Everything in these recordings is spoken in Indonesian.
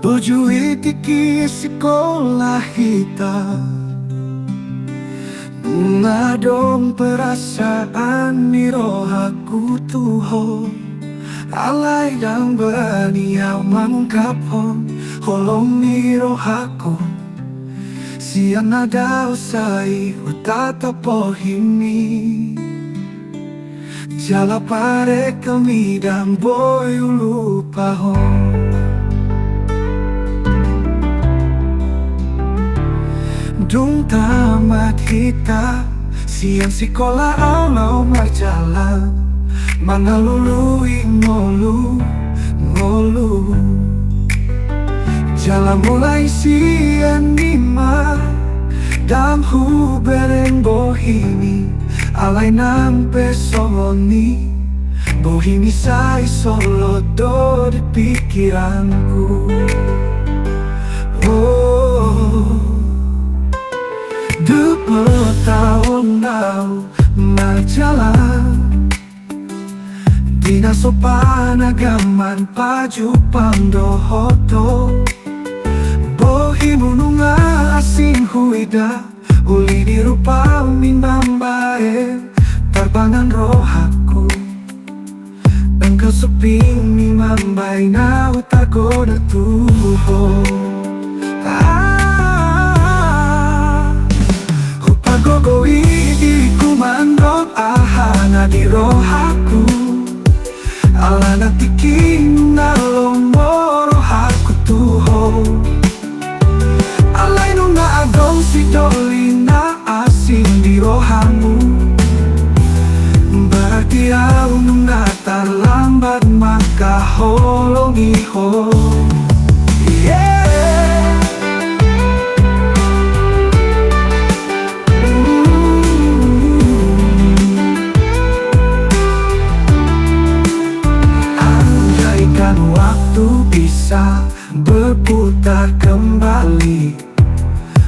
Tujuh iki sekolah kita mengadong perasaan ni roh aku tuho alay dan berniaw mangkapon holong ni roh aku siang nada usai utatapohimi jala pare kami dan boy ulupahon. Dung tamat kita siang sekolah alau marjalan mangalului ngolu jalan mulai siang nima dam huberen bohimi alai nampe soloni bohimi sai solo do di pikiranku. Dua tahun lalu berjalan Dina sopan agaman paju pandohoto Bohimu nunga asing huida Uli di rupa minambae Tarbangan roh aku Engkau seping mimambai na utago na tuho Gogo'i di kumandok ahana di rohaku ala natiking na lombo rohaku tuho alay nung naagong si doli na asin di rohamu berarti ako nung natalambat makaholong iho. Waktu bisa berputar kembali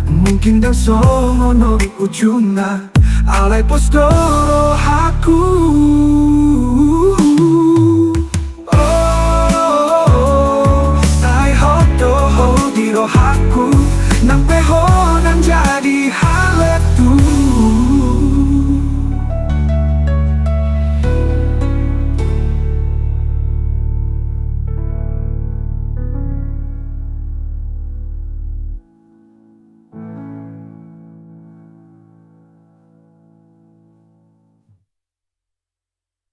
Mungkin dan songono ujungna alai pos doro aku